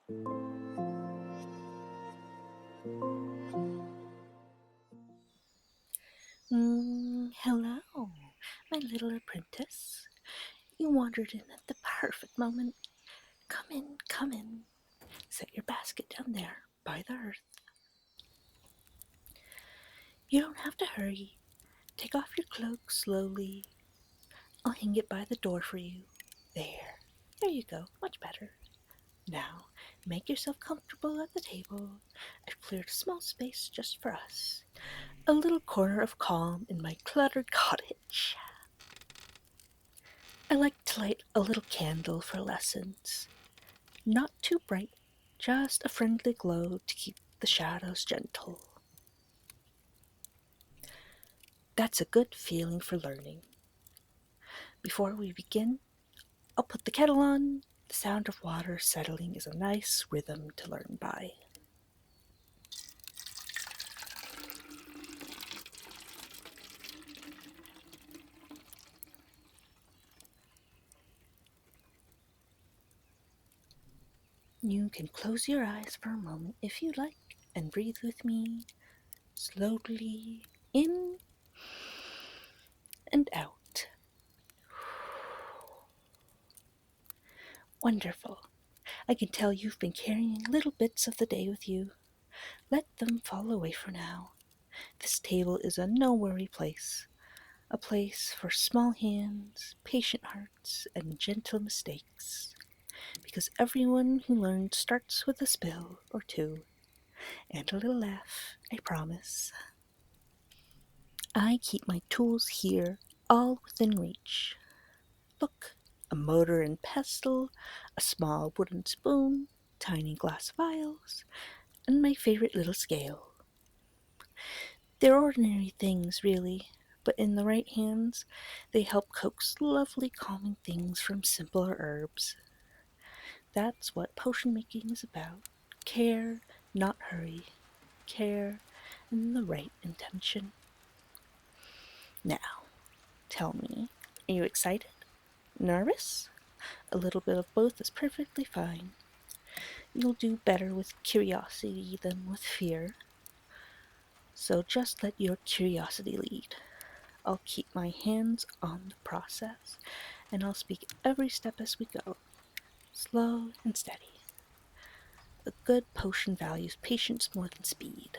Hello, my little apprentice. You wandered in at the perfect moment. Come in, come in. Set your basket down there by the hearth. You don't have to hurry. Take off your cloak slowly. I'll hang it by the door for you. There. There you go. Much better. Now, make yourself comfortable at the table. I've cleared a small space just for us. A little corner of calm in my cluttered cottage. I like to light a little candle for lessons. Not too bright, just a friendly glow to keep the shadows gentle. That's a good feeling for learning. Before we begin, I'll put the kettle on. The sound of water settling is a nice rhythm to learn by. You can close your eyes for a moment if you like and breathe with me slowly in and out. Wonderful. I can tell you've been carrying little bits of the day with you. Let them fall away for now. This table is a no-worry place, a place for small hands, patient hearts, and gentle mistakes. Because everyone who learns starts with a spill or two, and a little laugh, I promise. I keep my tools here, all within reach. Look, a mortar and pestle, a small wooden spoon, tiny glass vials, and my favorite little scale. They're ordinary things, really, but in the right hands, they help coax lovely calming things from simpler herbs. That's what potion making is about. Care, not hurry. Care and the right intention. Now, tell me, are you excited? Nervous? A little bit of both is perfectly fine. You'll do better with curiosity than with fear. So just let your curiosity lead. I'll keep my hands on the process, and I'll speak every step as we go, slow and steady. A good potion values patience more than speed.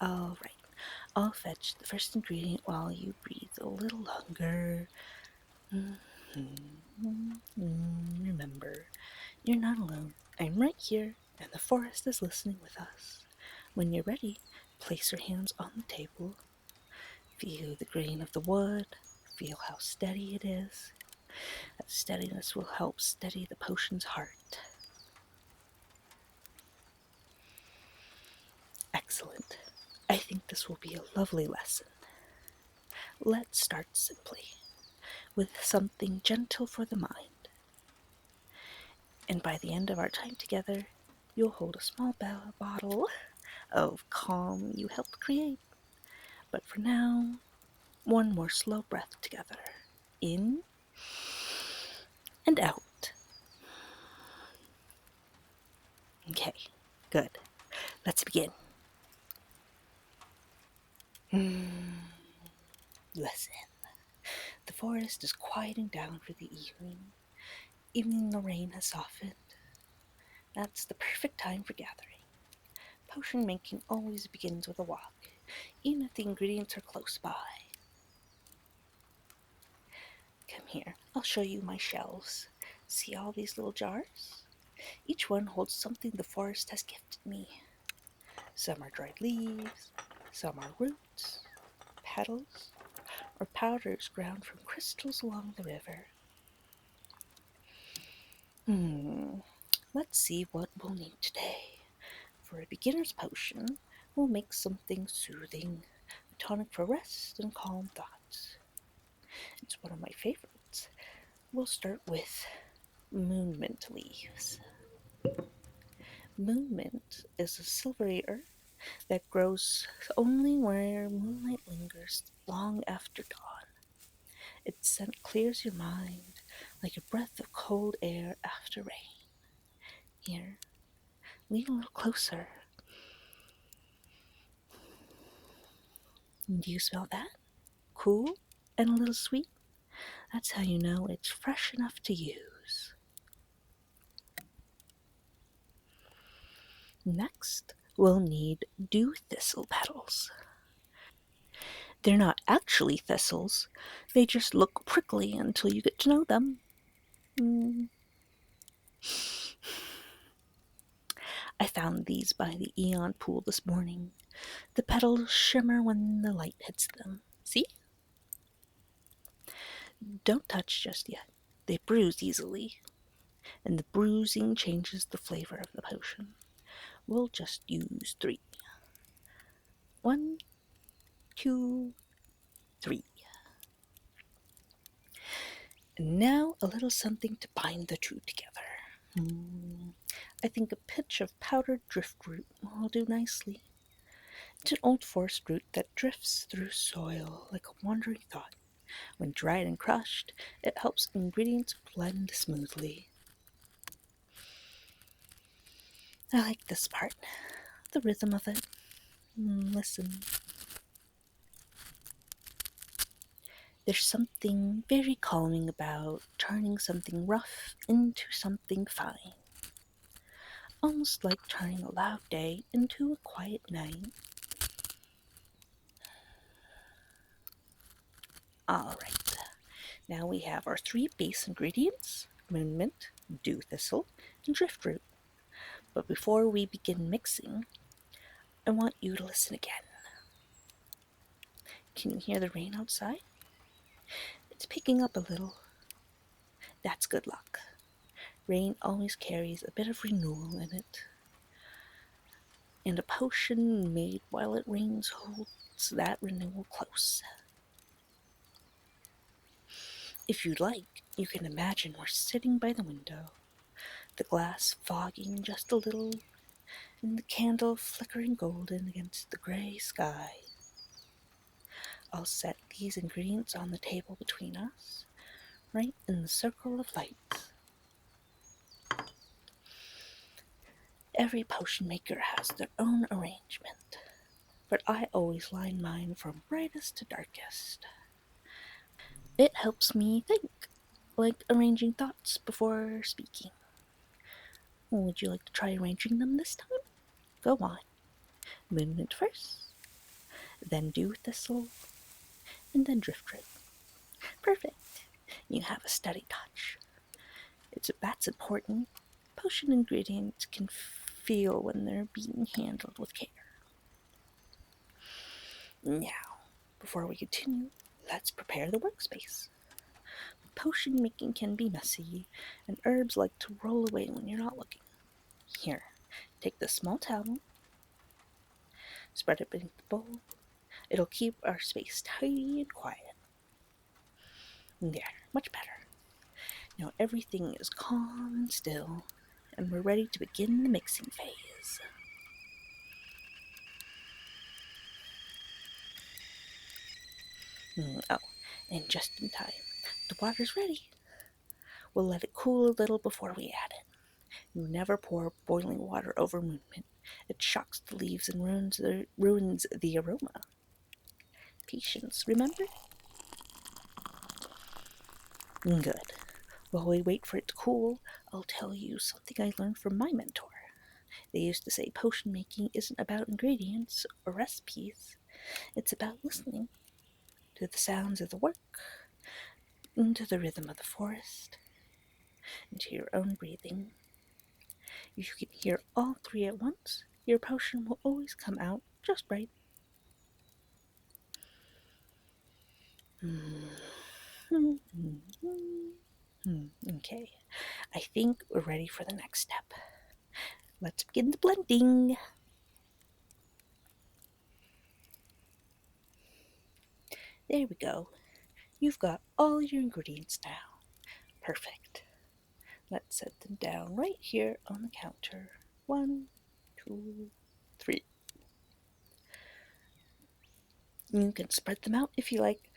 All right, I'll fetch the first ingredient while you breathe a little longer. Remember, you're not alone. I'm right here, and the forest is listening with us. When you're ready, place your hands on the table. Feel the grain of the wood. Feel how steady it is. That steadiness will help steady the potion's heart. Excellent. I think this will be a lovely lesson. Let's start simply, with something gentle for the mind. And by the end of our time together, you'll hold a small bottle of calm you helped create. But for now, one more slow breath together. In and out. Okay, good. Let's begin. Listen. The forest is quieting down for the evening. Even the rain has softened. That's the perfect time for gathering. Potion making always begins with a walk, even if the ingredients are close by. Come here, I'll show you my shelves. See all these little jars? Each one holds something the forest has gifted me. Some are dried leaves, some are roots, petals, or powders ground from crystals along the river. Let's see what we'll need today. For a beginner's potion, we'll make something soothing, a tonic for rest and calm thoughts. It's one of my favorites. We'll start with moonmint leaves. Moonmint is a silvery herb that grows only where moonlight lingers long after dawn. Its scent clears your mind like a breath of cold air after rain. Here, lean a little closer. Do you smell that? Cool and a little sweet? That's how you know it's fresh enough to use. Next, we'll need dew thistle petals. They're not actually thistles, they just look prickly until you get to know them. Mm. I found these by the Eon pool this morning. The petals shimmer when the light hits them. See? Don't touch just yet. They bruise easily, and the bruising changes the flavor of the potion. We'll just use three. One, two, three. And now a little something to bind the two together. I think a pinch of powdered driftroot will do nicely. It's an old forest root that drifts through soil like a wandering thought. When dried and crushed, it helps ingredients blend smoothly. I like this part, the rhythm of it. Listen. There's something very calming about turning something rough into something fine. Almost like turning a loud day into a quiet night. Alright, now we have our three base ingredients: moon mint, dew thistle, and driftroot. But before we begin mixing, I want you to listen again. Can you hear the rain outside? It's picking up a little. That's good luck. Rain always carries a bit of renewal in it. And a potion made while it rains holds that renewal close. If you'd like, you can imagine we're sitting by the window, the glass fogging just a little, and the candle flickering golden against the gray sky. I'll set these ingredients on the table between us, right in the circle of light. Every potion maker has their own arrangement, but I always line mine from brightest to darkest. It helps me think, like arranging thoughts before speaking. Would you like to try arranging them this time? Go on. Moon mint first, then dew thistle, and then driftwood. Perfect. You have a steady touch. That's important. Potion ingredients can feel when they're being handled with care. Now, before we continue, let's prepare the workspace. Potion making can be messy, and herbs like to roll away when you're not looking. Here, take this small towel, spread it beneath the bowl. It'll keep our space tidy and quiet. There, much better. Now everything is calm and still, and we're ready to begin the mixing phase. Oh, and just in time. The water's ready. We'll let it cool a little before we add it. You never pour boiling water over moon mint. It shocks the leaves and ruins the aroma. Patience, remember? Good. While we wait for it to cool, I'll tell you something I learned from my mentor. They used to say potion making isn't about ingredients or recipes. It's about listening to the sounds of the work, into the rhythm of the forest, into your own breathing. If you can hear all three at once, your potion will always come out just right. Okay, I think we're ready for the next step. Let's begin the blending. There we go. You've got all your ingredients now. Perfect. Let's set them down right here on the counter. 1, 2, 3. You can spread them out if you like.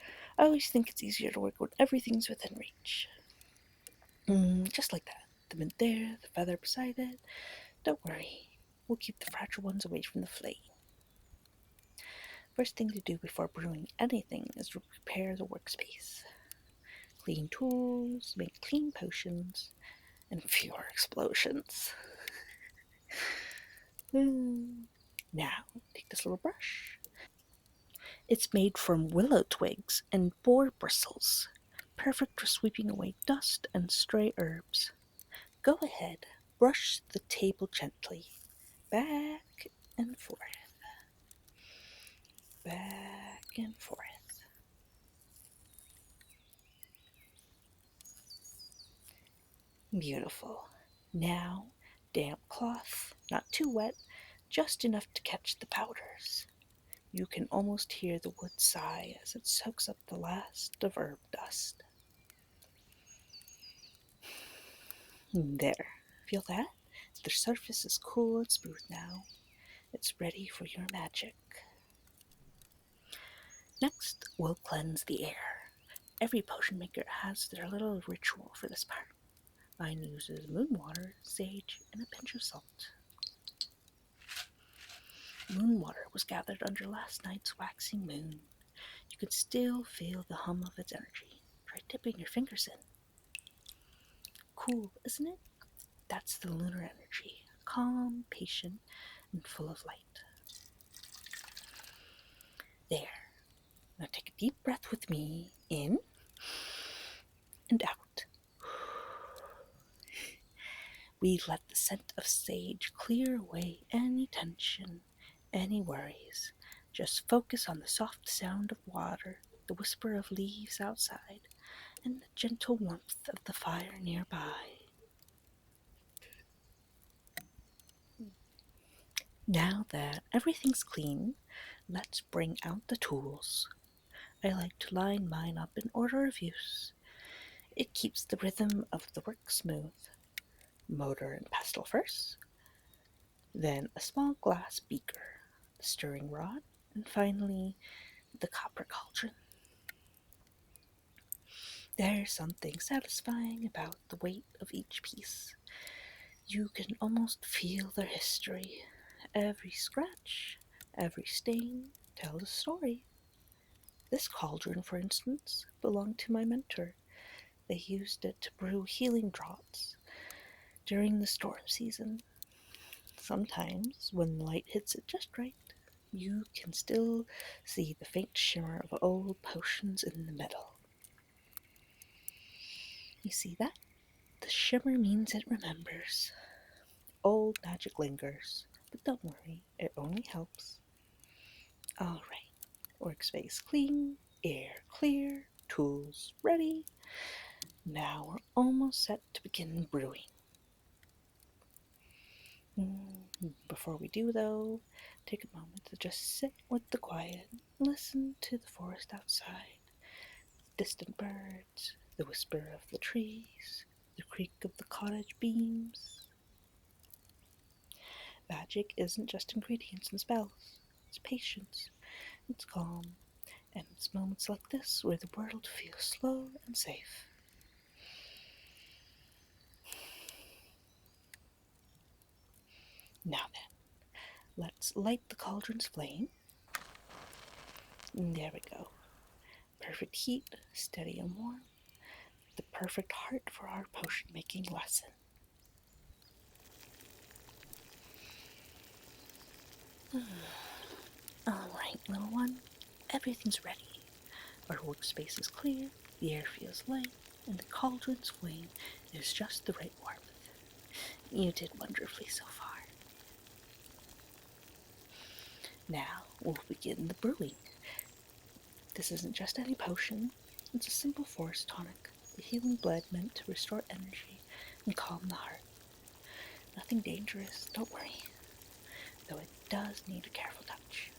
I always think it's easier to work when everything's within reach. Just like that. The mint there, the feather beside it. Don't worry, we'll keep the fragile ones away from the flame. First thing to do before brewing anything is to prepare the workspace. Clean tools, make clean potions, and fewer explosions. Now, take this little brush. It's made from willow twigs and boar bristles, perfect for sweeping away dust and stray herbs. Go ahead, brush the table gently, back and forth, back and forth. Beautiful. Now, damp cloth, not too wet, just enough to catch the powders. You can almost hear the wood sigh as it soaks up the last of herb dust. There. Feel that? The surface is cool and smooth now. It's ready for your magic. Next, we'll cleanse the air. Every potion maker has their little ritual for this part. Mine uses moon water, sage, and a pinch of salt. Moon water was gathered under last night's waxing moon. You could still feel the hum of its energy. Try dipping your fingers in. Cool, isn't it? That's the lunar energy. Calm, patient, and full of light. There. Now take a deep breath with me. In and out. We let the scent of sage clear away any tension, any worries. Just focus on the soft sound of water, the whisper of leaves outside, and the gentle warmth of the fire nearby. Now that everything's clean, let's bring out the tools. I like to line mine up in order of use. It keeps the rhythm of the work smooth. Motor and pestle first, then a small glass beaker, the stirring rod, and finally the copper cauldron. There's something satisfying about the weight of each piece. You can almost feel their history. Every scratch, every stain tells a story. This cauldron, for instance, belonged to my mentor. They used it to brew healing draughts during the storm season. Sometimes, when the light hits it just right, you can still see the faint shimmer of old potions in the middle. You see that? The shimmer means it remembers. Old magic lingers, but don't worry, it only helps. Alright, workspace clean, air clear, tools ready. Now we're almost set to begin brewing. Before we do, though, take a moment to just sit with the quiet. Listen to the forest outside, distant birds, the whisper of the trees, the creak of the cottage beams. Magic isn't just ingredients and spells, it's patience, it's calm, and it's moments like this where the world feels slow and safe. Now then, let's light the cauldron's flame. And there we go. Perfect heat, steady and warm. The perfect heart for our potion making lesson. Alright, little one, everything's ready. Our workspace is clear, the air feels light, and the cauldron's flame is just the right warmth. You did wonderfully so far. Now we'll begin the brewing. This isn't just any potion, it's a simple forest tonic, a healing blend meant to restore energy and calm the heart. Nothing dangerous, don't worry, though it does need a careful touch.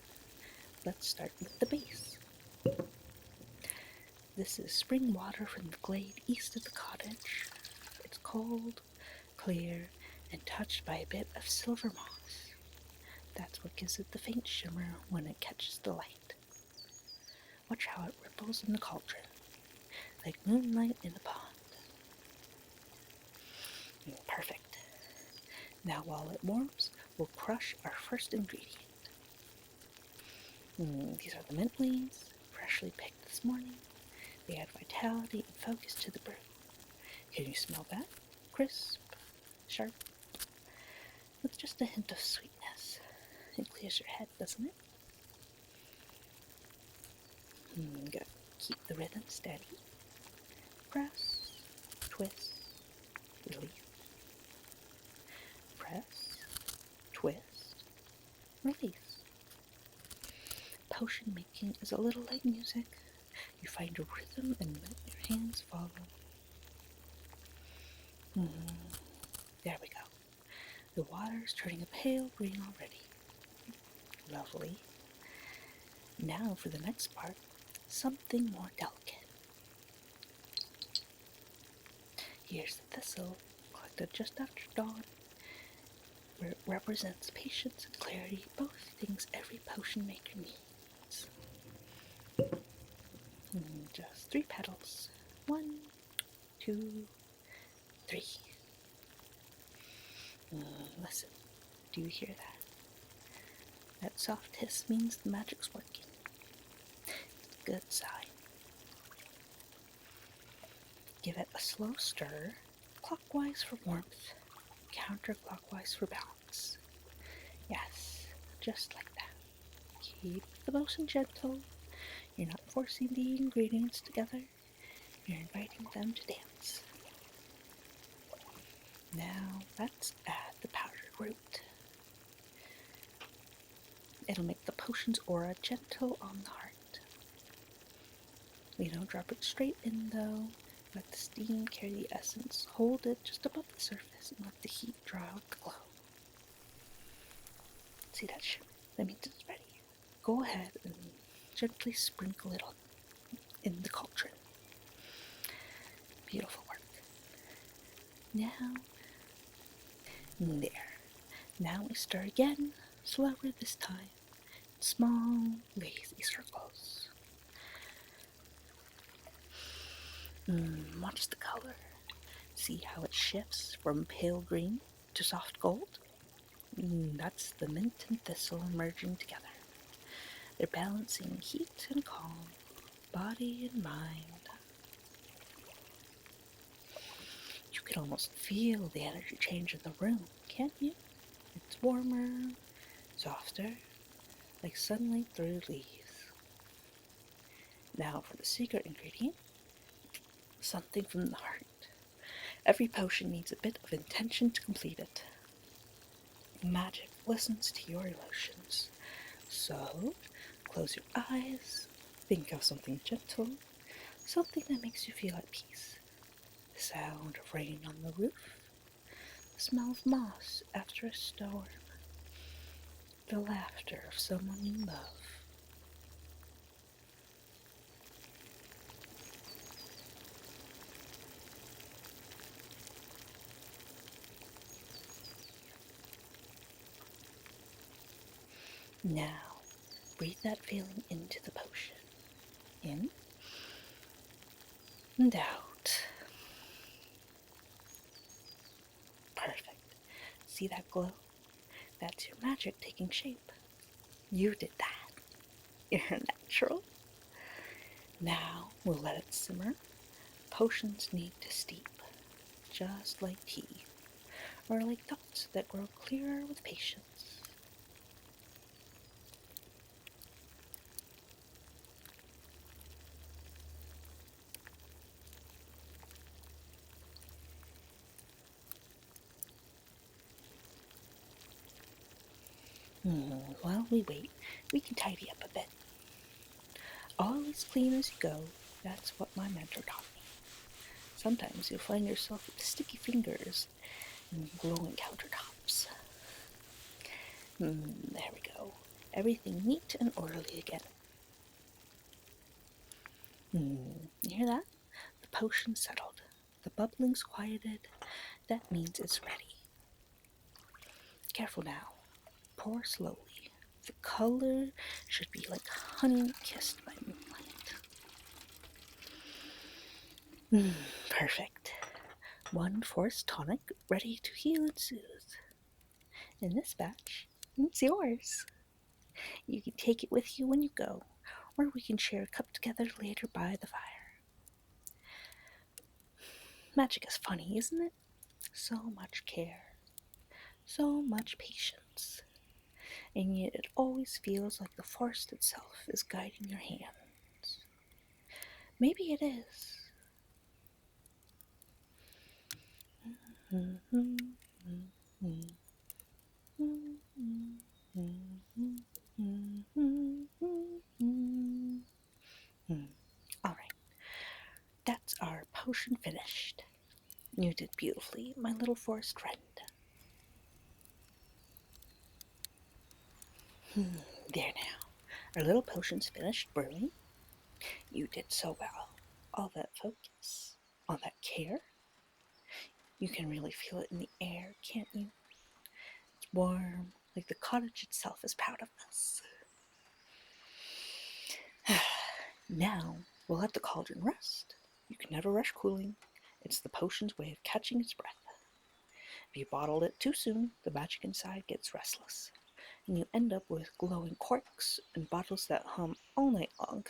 Let's start with the base. This is spring water from the glade east of the cottage. It's cold, clear, and touched by a bit of silver moss. That's what gives it the faint shimmer when it catches the light. Watch how it ripples in the cauldron, like moonlight in a pond. Perfect. Now while it warms, we'll crush our first ingredient. These are the mint leaves, freshly picked this morning. They add vitality and focus to the brew. Can you smell that? Crisp, sharp, with just a hint of sweetness. It clears your head, doesn't it? Good. Keep the rhythm steady. Press, twist, release. Press, twist, release. Potion making is a little like music. You find a rhythm and let your hands follow. There we go. The water's turning a pale green already. Lovely. Now for the next part, something more delicate. Here's the thistle, collected just after dawn, where it represents patience and clarity, both things every potion maker needs. Just 3 petals. 1, 2, 3. Listen, do you hear that? That soft hiss means the magic's working. Good sign. Give it a slow stir, clockwise for warmth, counterclockwise for balance. Yes, just like that. Keep the motion gentle. You're not forcing the ingredients together. You're inviting them to dance. Now let's add the powdered root. It'll make the potion's aura gentle on the heart. We don't drop it straight in though. Let the steam carry the essence. Hold it just above the surface and let the heat draw out the glow. See that shimmer? That means it's ready. Go ahead and gently sprinkle it on in the cauldron. Beautiful work. Now, there. Now we stir again, slower this time. Small, lazy circles. Watch the color. See how it shifts from pale green to soft gold? That's the mint and thistle merging together. They're balancing heat and calm, body and mind. You can almost feel the energy change in the room, can't you? It's warmer, softer, like sunlight through leaves. Now for the secret ingredient, something from the heart. Every potion needs a bit of intention to complete it. Magic listens to your emotions. So, close your eyes, think of something gentle, something that makes you feel at peace. The sound of rain on the roof, the smell of moss after a storm, the laughter of someone you love. Now, breathe that feeling into the potion. In and out. Perfect. See that glow? That's your magic taking shape. You did that. You're natural. Now we'll let it simmer. Potions need to steep, just like tea, or like thoughts that grow clearer with patience. While we wait, we can tidy up a bit. Always clean as you go, that's what my mentor taught me. Sometimes you'll find yourself with sticky fingers and glowing countertops. There we go. Everything neat and orderly again. You hear that? The potion settled. The bubbling's quieted. That means it's ready. Careful now. Pour slowly. The color should be like honey kissed by moonlight. Perfect. One forest tonic ready to heal and soothe. In this batch, it's yours. You can take it with you when you go, or we can share a cup together later by the fire. Magic is funny, isn't it? So much care, so much patience, and yet it always feels like the forest itself is guiding your hands. Maybe it is. All right, that's our potion finished. You did beautifully, my little forest friend. There now. Our little potion's finished brewing. You did so well. All that focus, all that care. You can really feel it in the air, can't you? It's warm, like the cottage itself is proud of us. Now, we'll let the cauldron rest. You can never rush cooling. It's the potion's way of catching its breath. If you bottled it too soon, the magic inside gets restless, and you end up with glowing corks and bottles that hum all night long.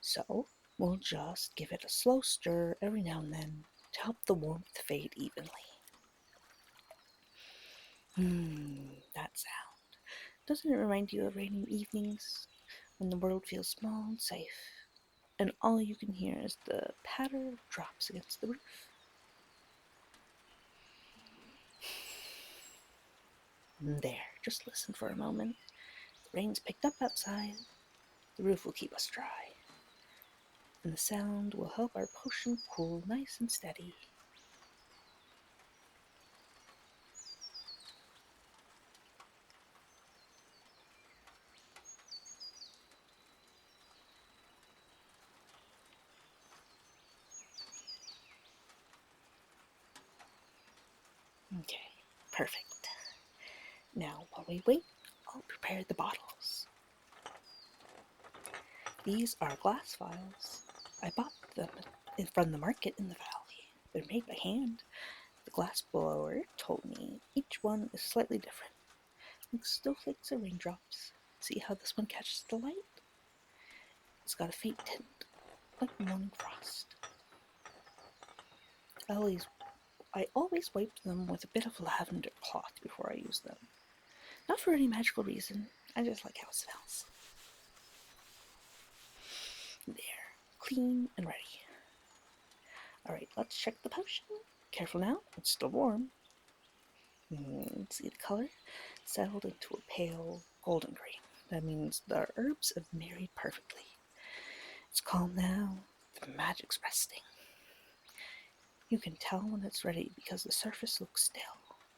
So, we'll just give it a slow stir every now and then to help the warmth fade evenly. That sound. Doesn't it remind you of rainy evenings when the world feels small and safe, and all you can hear is the patter of drops against the roof? There, just listen for a moment. The rain's picked up outside. The roof will keep us dry, and the sound will help our potion cool nice and steady. Okay, perfect. Now, while we wait, I'll prepare the bottles. These are glass vials. I bought them from the market in the valley. They're made by hand. The glass blower told me each one is slightly different, like snowflakes or raindrops. See how this one catches the light? It's got a faint tint, like morning frost. I always wipe them with a bit of lavender cloth before I use them. Not for any magical reason, I just like how it smells. There, clean and ready. Alright, let's check the potion. Careful now, it's still warm. See the color? Settled into a pale golden green. That means the herbs have married perfectly. It's calm now. The magic's resting. You can tell when it's ready because the surface looks still,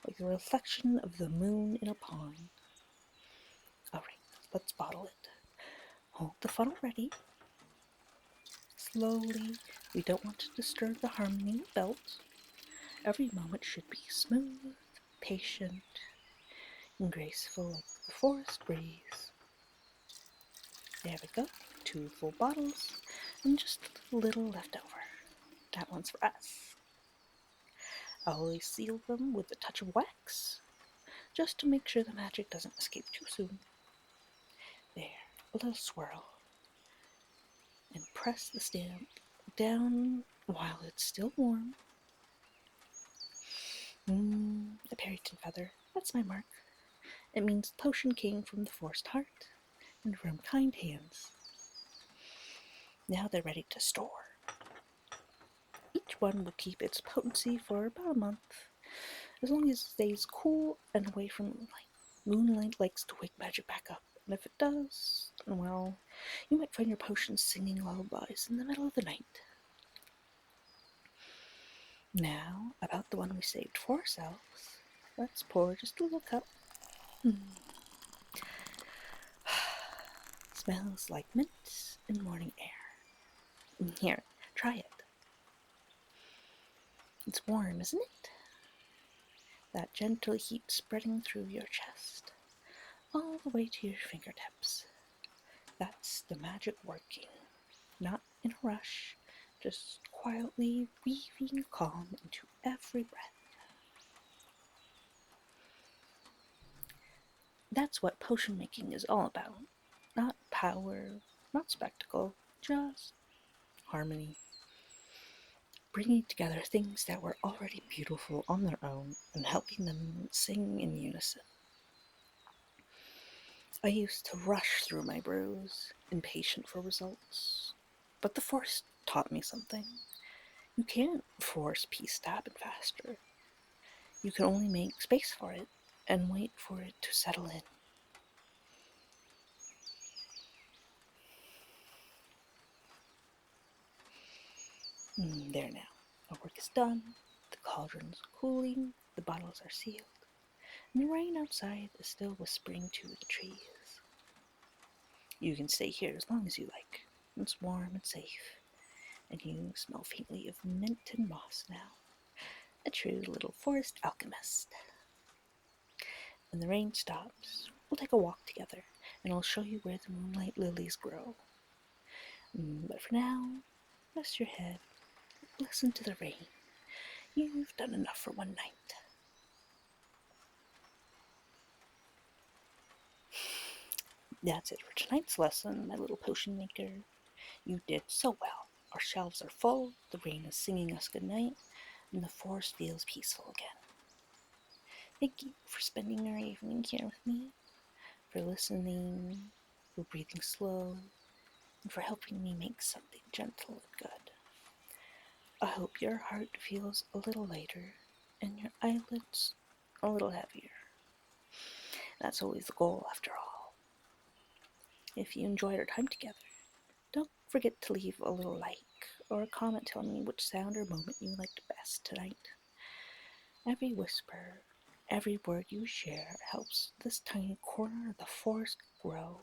like the reflection of the moon in a pond. Alright, let's bottle it. Hold the funnel ready. Slowly. We don't want to disturb the harmony of belt. Every moment should be smooth, patient, and graceful like the forest breeze. There we go. 2 full bottles, and just a little left over. That one's for us. I always seal them with a touch of wax, just to make sure the magic doesn't escape too soon. There, a little swirl. And press the stamp down while it's still warm. A Perryton feather. That's my mark. It means the potion came from the forest heart and from kind hands. Now they're ready to store. Each one will keep its potency for about a month, as long as it stays cool and away from light. Moonlight likes to wake magic back up, and if it does, well, you might find your potions singing lullabies in the middle of the night. Now, about the one we saved for ourselves. Let's pour just a little cup. Smells like mint and morning air. Here, try it. It's warm, isn't it? That gentle heat spreading through your chest, all the way to your fingertips. That's the magic working. Not in a rush, just quietly weaving calm into every breath. That's what potion making is all about. Not power, not spectacle, just harmony. Bringing together things that were already beautiful on their own and helping them sing in unison. I used to rush through my brews, impatient for results. But the force taught me something. You can't force peace to happen faster. You can only make space for it and wait for it to settle in. There now. Our work is done. The cauldron's cooling. The bottles are sealed. And the rain outside is still whispering to the trees. You can stay here as long as you like. It's warm and safe. And you smell faintly of mint and moss now. A true little forest alchemist. When the rain stops, we'll take a walk together, and I'll show you where the moonlight lilies grow. But for now, rest your head, listen to the rain. You've done enough for one night. That's it for tonight's lesson, my little potion maker. You did so well. Our shelves are full, the rain is singing us good night, and the forest feels peaceful again. Thank you for spending your evening here with me, for listening, for breathing slow, and for helping me make something gentle and good. I hope your heart feels a little lighter and your eyelids a little heavier. That's always the goal, after all. If you enjoyed our time together, don't forget to leave a little like or a comment telling me which sound or moment you liked best tonight. Every whisper, every word you share helps this tiny corner of the forest grow.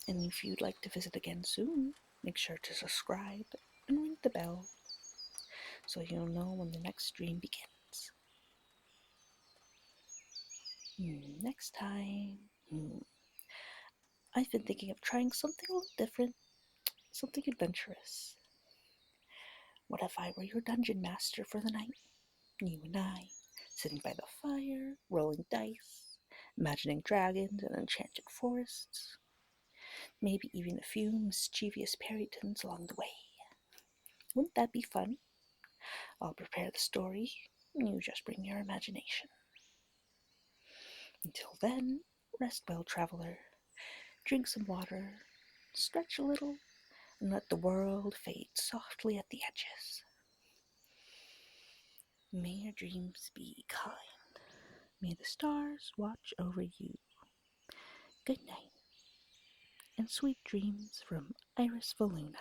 And if you'd like to visit again soon, make sure to subscribe and ring the bell so you'll know when the next stream begins. Next time, I've been thinking of trying something a little different, something adventurous. What if I were your dungeon master for the night? You and I, sitting by the fire, rolling dice, imagining dragons and enchanted forests, maybe even a few mischievous Perytons along the way. Wouldn't that be fun? I'll prepare the story, you just bring your imagination. Until then, rest well, traveler. Drink some water, stretch a little, and let the world fade softly at the edges. May your dreams be kind. May the stars watch over you. Good night, and sweet dreams from Iris Veluna.